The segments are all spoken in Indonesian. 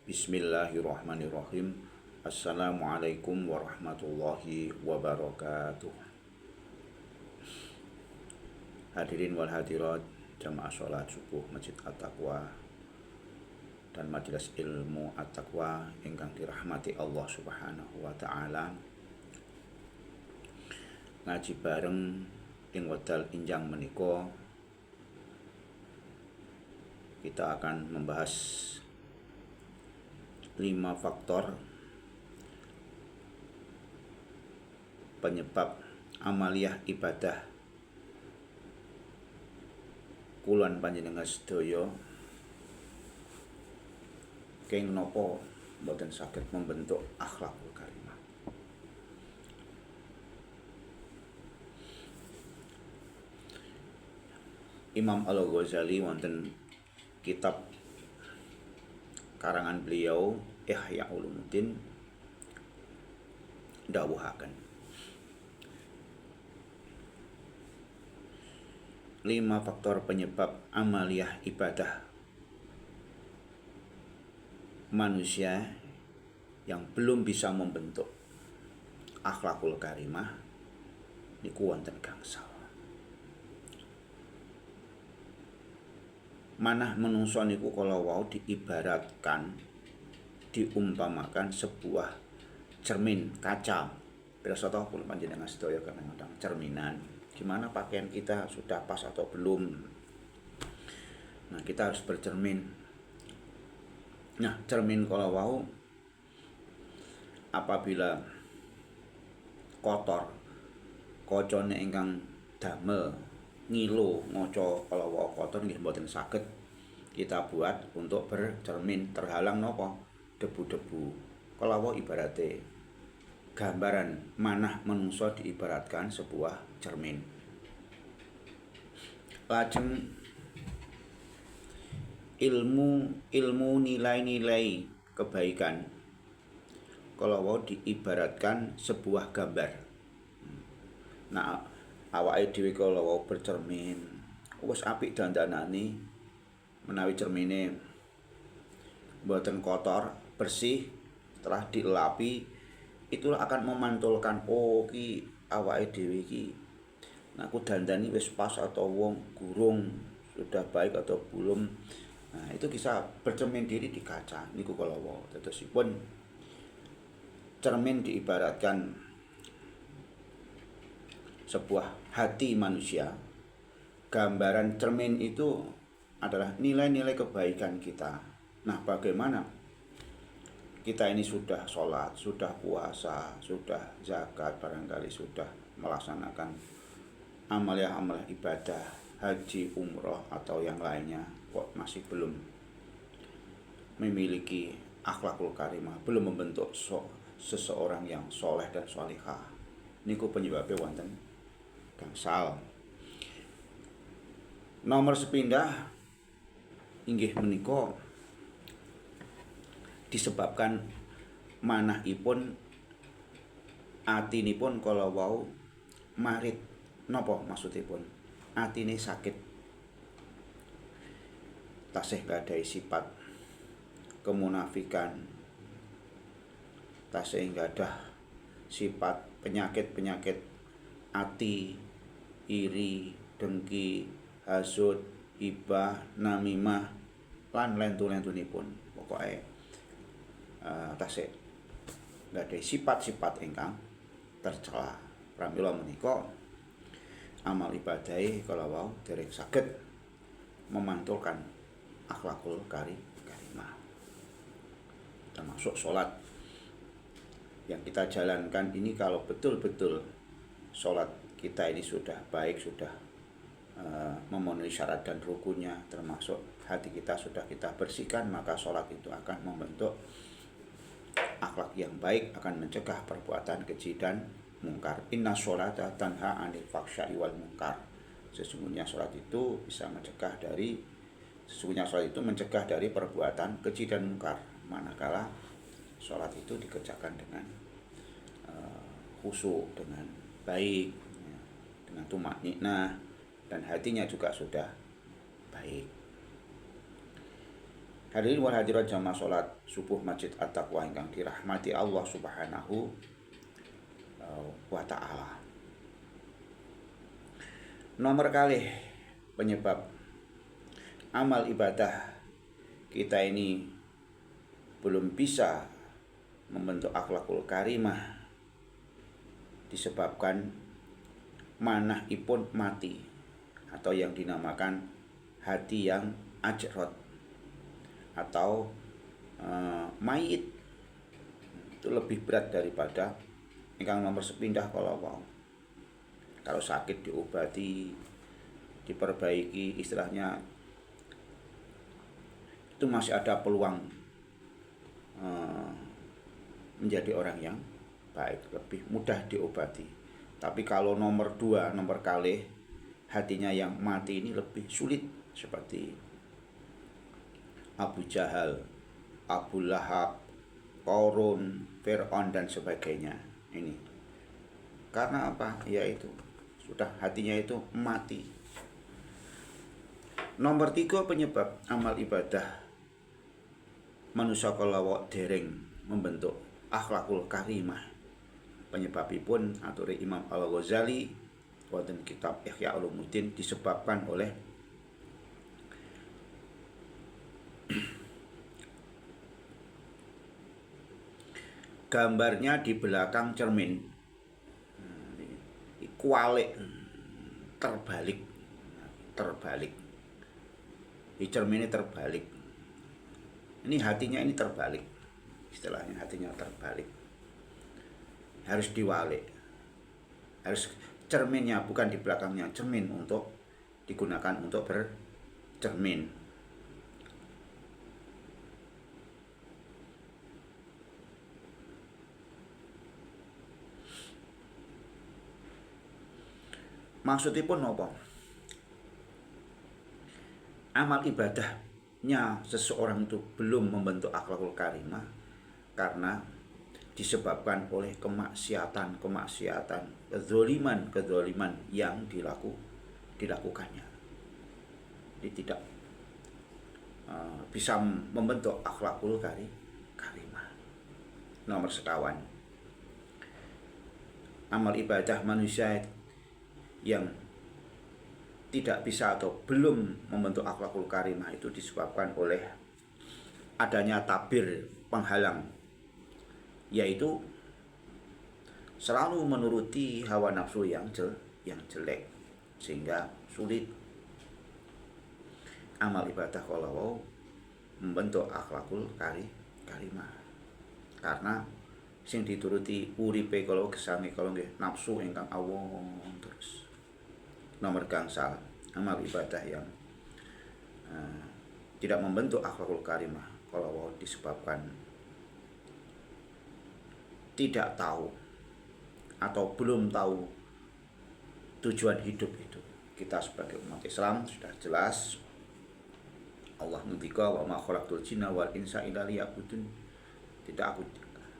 Bismillahirrahmanirrahim. Assalamualaikum warahmatullahi wabarakatuh. Hadirin wal hadirat jamaah sholat subuh Masjid At-Taqwa dan majelis ilmu At-Taqwa ingkang dirahmati Allah Subhanahu wa taala. Ngaji bareng ing wedal injang menika kita akan membahas 5 faktor penyebab amaliyah ibadah kulon panjenengan sedaya keng napa boten saged membentuk akhlakul karimah. Imam Al-Ghazali wonten kitab karangan beliau Ihya Ulumuddin dawuhaken 5 faktor penyebab amaliyah ibadah manusia yang belum bisa membentuk akhlakul karimah niku wonten gangsal. Manah menungso niku kala wau diibaratkan, diumpamakan sebuah cermin kaca. Pirsa to kula panjenengan sedaya kadang-kadang cerminan. Gimana pakaian kita sudah pas atau belum? Nah, kita harus bercermin. Nah, cermin kala wau apabila kotor, kocone ingkang damel ngilo ngoco kalau wau kotor nggih mboten saged kita buat untuk bercermin, terhalang napa debu-debu. Kalau wau ibarate gambaran manah menungso diibaratkan sebuah cermin. Lajeng ilmu nilai-nilai kebaikan kalau wau diibaratkan sebuah gambar. Nah, awake dhewe kala wau bercermin wis apik dandanane menawi cermine mboten kotor, bersih, setelah dilapi itulah akan memantulkan ki awake dhewe iki aku dandani wis pas atau wong gurung sudah baik atau belum. Nah, itu bisa bercermin diri di kaca niku kala wau. Dadosipun cermin diibaratkan sebuah hati manusia. Gambaran cermin itu adalah nilai-nilai kebaikan kita. Nah, bagaimana kita ini sudah sholat, sudah puasa, sudah zakat, barangkali sudah melaksanakan amaliyah-amaliyah ibadah, haji, umroh, atau yang lainnya, kok masih belum memiliki akhlakul karimah, belum membentuk seseorang yang soleh dan sholihah. Niku penyebabnya wonten gangsal. Nomor sepindah inggih menika disebabkan manahipun atinipun kala wau marit. Napa maksudipun? Atine sakit. Tasih gadhahi sifat kemunafikan. Tasih gadah sifat penyakit-penyakit ati, iri, dengki, hasud, ibah, namimah lan lentu-lentunipun. Pokoke tasih gadhahi sifat-sifat ingkang tercela. Pramila menika amal ibadahe kala wau dereng saged memantulkan akhlakul karimah. Termasuk sholat yang kita jalankan ini, kalau betul-betul sholat kita ini sudah baik, sudah memenuhi syarat dan rukunnya, termasuk hati kita sudah kita bersihkan, maka sholat itu akan membentuk akhlak yang baik, akan mencegah perbuatan keji dan mungkar. Inna sholata tanha anil fahsya'i wal munkar. Sesungguhnya sholat itu mencegah dari perbuatan keji dan mungkar, manakala sholat itu dikerjakan dengan khusyuk, dengan baik, dengan tumakninah, dan hatinya juga sudah baik. Hadirin wal hadirat jamaah salat subuh Masjid At-Taqwa ingkang dirahmati Allah Subhanahu wa taala. Nomor kalih penyebab amal ibadah kita ini belum bisa membentuk akhlakul karimah disebabkan manahipun mati atau yang dinamakan hati yang ajrot atau mayit. Itu lebih berat daripada ingkang nomor sepindah kalau sakit diobati, diperbaiki, istilahnya itu masih ada peluang menjadi orang yang baik, lebih mudah diobati. Tapi kalau nomor 2, nomor kalih hatinya yang mati ini lebih sulit, seperti Abu Jahal, Abu Lahab, Qarun, Fir'aun dan sebagainya. Ini karena apa? Yaitu sudah hatinya itu mati. Nomor 3 penyebab amal ibadah manusia kalawau dereng membentuk akhlakul karimah. Penyebabipun aturi Imam Al-Ghazali wonten kitab Ihya Ulumuddin disebabkan oleh gambarnya di belakang cermin kualik terbalik di cerminnya terbalik. Ini hatinya ini terbalik, istilahnya hatinya terbalik, harus diwalik, harus cerminnya bukan di belakangnya, cermin untuk digunakan untuk bercermin. Maksudipun apa? Amal ibadahnya seseorang itu belum membentuk akhlakul karimah karena disebabkan oleh kemaksiatan, kezaliman yang dilakukannya. Dia tidak bisa membentuk akhlakul karimah. Nomor sekawan, amal ibadah manusia yang tidak bisa atau belum membentuk akhlakul karimah itu disebabkan oleh adanya tabir penghalang, yaitu selalu menuruti hawa nafsu yang jelek, sehingga sulit amal ibadah kalau membentuk akhlakul karimah. Karena sing dituruti uripe kalau gesane kalau nggih nafsu ingkang awon terus. Nomor gangsal amal ibadah yang tidak membentuk akhlakul karimah kalau disebabkan tidak tahu atau belum tahu tujuan hidup itu. Kita sebagai umat Islam sudah jelas Allah ngendika wa ma khalaqtul jinna wal insa illa liya'budun. Tidak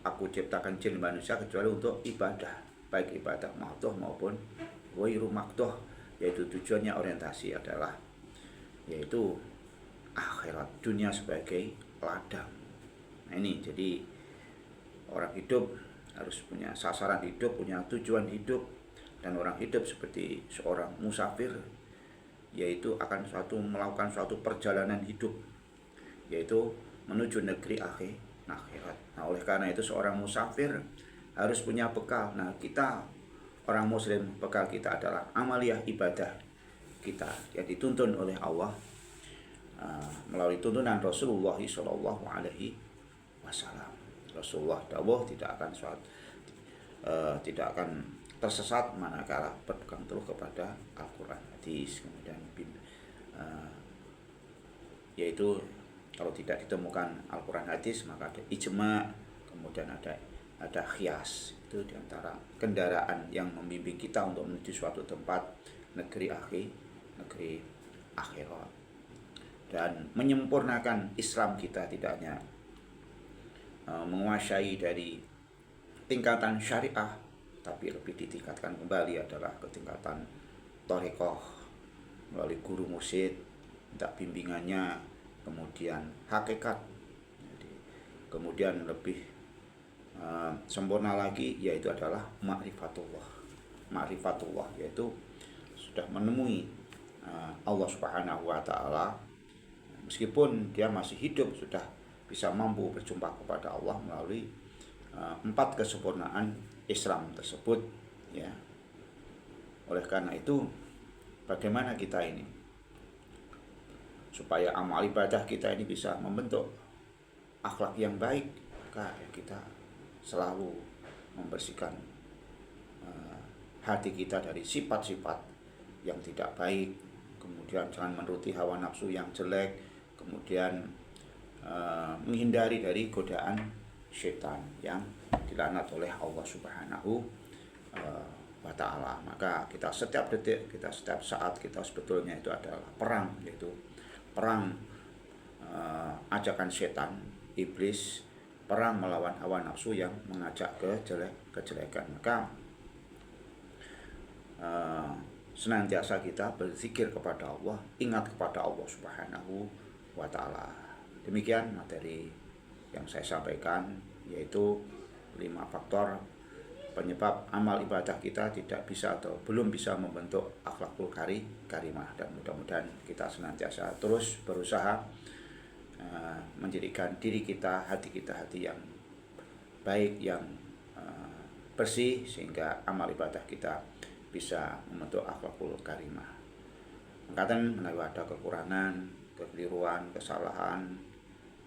aku ciptakan jin manusia kecuali untuk ibadah, baik ibadah maktuh maupun ghairu maktuh, yaitu tujuannya orientasi adalah yaitu akhirat, dunia sebagai ladang. Nah ini jadi orang hidup harus punya sasaran hidup, punya tujuan hidup, dan orang hidup seperti seorang musafir, yaitu akan melakukan suatu perjalanan hidup, yaitu menuju negeri akhirat. Nah oleh karena itu seorang musafir harus punya bekal. Nah kita orang muslim, bekal kita adalah amaliyah ibadah kita yang dituntun oleh Allah melalui tuntunan Rasulullah Shallallahu Alaihi Wasallam. Rasulullah dawuh tidak akan tersesat manakala berpegang teguh kepada Al-Quran, hadis, kemudian yaitu kalau tidak ditemukan Al-Quran, hadis maka ada ijma, kemudian ada qiyas. Itu diantara kendaraan yang membimbing kita untuk menuju suatu tempat negeri akhirat dan menyempurnakan Islam kita, tidak hanya menguasai dari tingkatan syariah, tapi lebih ditingkatkan kembali adalah ke tingkatan thariqah, melalui guru mursyid, minta bimbingannya, kemudian hakikat. Jadi, kemudian lebih sempurna lagi yaitu adalah ma'rifatullah. Ma'rifatullah yaitu sudah menemui Allah Subhanahu wa taala, meskipun dia masih hidup sudah bisa mampu berjumpa kepada Allah melalui 4 kesempurnaan Islam tersebut, ya. Oleh karena itu, bagaimana kita ini supaya amal ibadah kita ini bisa membentuk akhlak yang baik, maka kita selalu membersihkan hati kita dari sifat-sifat yang tidak baik, kemudian jangan menuruti hawa nafsu yang jelek, kemudian menghindari dari godaan syaitan yang dilaknat oleh Allah Subhanahu wa ta'ala. Maka kita setiap detik, kita setiap saat, kita sebetulnya itu adalah perang, yaitu perang ajakan setan, iblis, perang melawan hawa nafsu yang mengajak ke kejelekan. Maka senantiasa kita berzikir kepada Allah, ingat kepada Allah Subhanahu wa ta'ala. Demikian materi yang saya sampaikan, yaitu 5 faktor penyebab amal ibadah kita tidak bisa atau belum bisa membentuk akhlakul karimah. Dan mudah-mudahan kita senantiasa terus berusaha menjadikan diri kita, hati kita hati yang baik, yang bersih, sehingga amal ibadah kita bisa membentuk akhlakul karimah. Mangkaten menawi ada kekurangan, kekeliruan, kesalahan,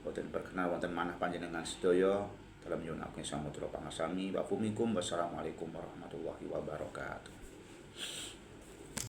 boten berkenan wonten manah panjenengan sedaya dalam nyuwun ageng samudra pangasami. Wa fumikum wassalamualaikum warahmatullahi wabarakatuh.